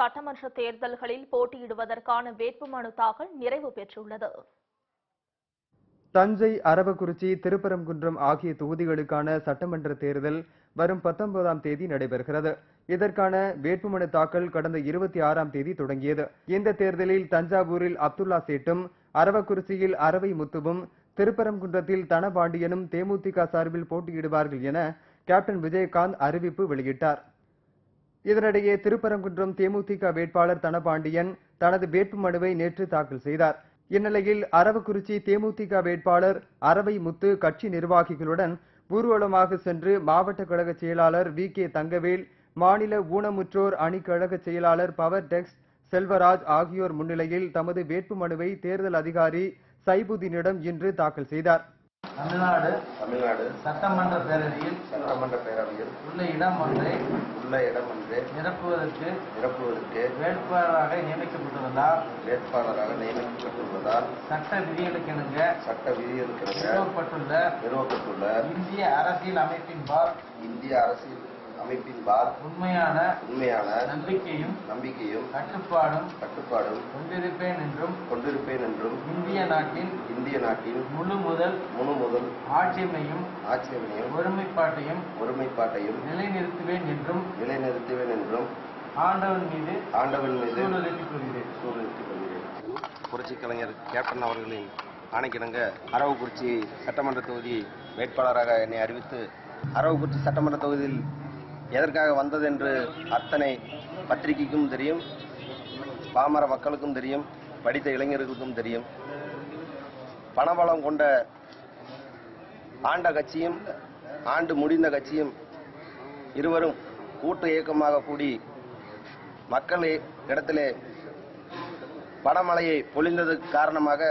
சட்டமன்ற தேர்தல்களில் போட்டியிடுவதற்கான வேட்புமனு தாக்கல் நிறைவு பெற்றுள்ளது. தஞ்சை, அரவக்குறிச்சி, திருப்பரங்குன்றம் ஆகிய தொகுதிகளுக்கான சட்டமன்ற தேர்தல் வரும் 19ஆம் தேதி நடைபெறுகிறது. இதற்கான வேட்புமனு தாக்கல் கடந்த 26ஆம் தேதி தொடங்கியது. இந்த தேர்தலில் தஞ்சாவூரில் அப்துல்லா சேட்டும், அரவக்குறிச்சியில் அரவை முத்துவும், திருப்பரங்குன்றத்தில் தனபாண்டியனும் தேமுதிக சார்பில் போட்டியிடுவார்கள் என கேப்டன் விஜயகாந்த் அறிவிப்பு வெளியிட்டார். இதனிடையே திருப்பரங்குன்றம் தேமுதிக வேட்பாளர் தனபாண்டியன் தனது வேட்புமனுவை நேற்று தாக்கல் செய்தார். இந்நிலையில் அரவக்குறிச்சி தேமுதிக வேட்பாளர் அரவை முத்து கட்சி நிர்வாகிகளுடன் ஊர்வலமாக சென்று மாவட்ட கழக செயலாளர் வி.கே. தங்கவேல், மாநில ஊனமுற்றோர் அணி கழக செயலாளர் பவர் டெக்ஸ் செல்வராஜ் ஆகியோர் முன்னிலையில் தமது வேட்புமனுவை தேர்தல் அதிகாரி சைபுதீனிடம் இன்று தாக்கல் செய்தார். தமிழ்நாடு சட்டமன்ற பேரவையில் உள்ள இடம் ஒன்றை நிரப்புவதற்கு வேட்பாளராக நியமிக்கப்பட்டுள்ளதால் சட்ட விதிகளுக்கிணங்க நிறுவப்பட்டுள்ள இந்திய அரசியல் அமைப்பின்பால் உண்மையான நம்பிக்கையும் கட்டுப்பாடும் கொண்டிருப்பேன் என்றும் இந்திய நாட்டின் முழு முதல் ஆட்சியமையும் ஒருமைப்பாட்டையும் நிலைநிறுத்துவேன் என்றும் ஆண்டவன் மீது சூழலிட்டு கொள்கிறேன். புரட்சி கலைஞர் கேப்டன் அவர்களின் ஆணைக்கிணங்க அரவக்குறிச்சி சட்டமன்ற தொகுதி வேட்பாளராக என்னை அறிவித்து, அரவக்குறிச்சி சட்டமன்ற தொகுதியில் எதற்காக வந்தது என்று அத்தனை பத்திரிகைக்கும் தெரியும், பாமர மக்களுக்கும் தெரியும், படித்த இளைஞர்களுக்கும் தெரியும். பணபலம் கொண்ட ஆண்ட கட்சியும் ஆண்டு முடிந்த கட்சியும் இருவரும் கூட்டு இயக்கமாக கூடி மக்கள் இடத்திலே பணமழையை பொழிந்ததற்கு காரணமாக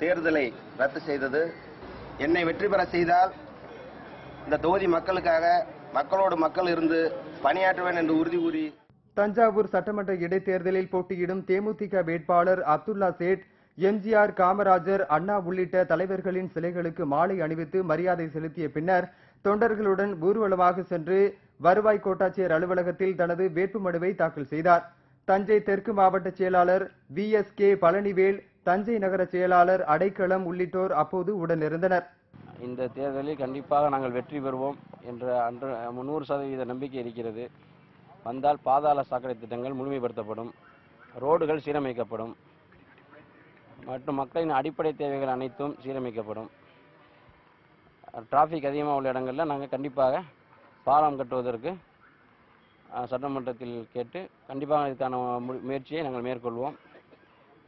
தேர்தலை ரத்து செய்தது. என்னை வெற்றி பெற செய்தால் இந்த தொகுதி மக்களுக்காக மக்களோடு மக்கள் இருந்து பணியாற்றுவேன் என்று உறுதி கூறி தஞ்சாவூர் சட்டமன்ற இடைத்தேர்தலில் போட்டியிடும் தேமுதிக வேட்பாளர் அப்துல்லா சேட், எம்ஜிஆர், காமராஜர், அண்ணா உள்ளிட்ட தலைவர்களின் சிலைகளுக்கு மாலை அணிவித்து மரியாதை செலுத்திய பின்னர் தொண்டர்களுடன் ஊர்வலமாக சென்று வருவாய் கோட்டாட்சியர் அலுவலகத்தில் தனது வேட்புமனுவை தாக்கல் செய்தார். தஞ்சை தெற்கு மாவட்ட செயலாளர் வி.எஸ்.கே. பழனிவேல், தஞ்சை நகர செயலாளர் அடைக்கலம் உள்ளிட்டோர் அப்போது உடனிருந்தனர். இந்த தேர்தலில் கண்டிப்பாக நாங்கள் வெற்றி பெறுவோம் என்ற 100% நம்பிக்கை இருக்கிறது. வந்தால் பாதாள சாக்கடை திட்டங்கள் முழுமைப்படுத்தப்படும், ரோடுகள் சீரமைக்கப்படும் மற்றும் மக்களின் அடிப்படை தேவைகள் அனைத்தும் சீரமைக்கப்படும். டிராஃபிக் அதிகமாக உள்ள இடங்களில் நாங்கள் கண்டிப்பாக பாலம் கட்டுவதற்கு சட்டமன்றத்தில் கேட்டு கண்டிப்பாக இதுக்கான முயற்சியை நாங்கள் மேற்கொள்வோம்.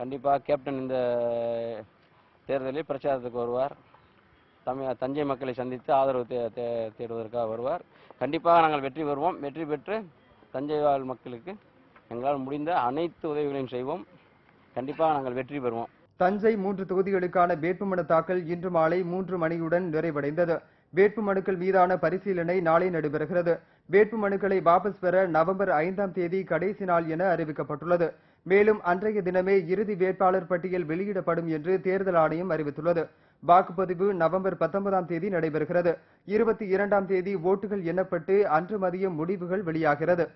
கண்டிப்பாக கேப்டன் இந்த தேர்தலில் பிரச்சாரத்துக்கு வருவார். தஞ்சை மக்களை சந்தித்து ஆதரவு தேடுவதற்காக வருவார். கண்டிப்பாக நாங்கள் வெற்றி பெறுவோம். வெற்றி பெற்று தஞ்சை வாழ் மக்களுக்கு எங்களால் முடிந்த அனைத்து உதவிகளையும் செய்வோம். கண்டிப்பாக நாங்கள் வெற்றி பெறுவோம். தஞ்சை 3 தொகுதிகளுக்கான வேட்புமனு தாக்கல் இன்று மாலை 3 மணியுடன் நிறைவடைந்தது. வேட்புமனுக்கள் மீதான பரிசீலனை நாளை நடைபெறுகிறது. வேட்புமனுக்களை வாபஸ் பெற நவம்பர் 5ஆம் தேதி கடைசி நாள் என அறிவிக்கப்பட்டுள்ளது. மேலும் அன்றைய தினமே இறுதி வேட்பாளர் பட்டியல் வெளியிடப்படும் என்று தேர்தல் ஆணையம் அறிவித்துள்ளது. வாக்குப்பதிவு நவம்பர் 19ஆம் தேதி நடைபெறுகிறது. 22ஆம் தேதி ஓட்டுகள் எண்ணப்பட்டு அன்று மதியம் முடிவுகள் வெளியாகிறது.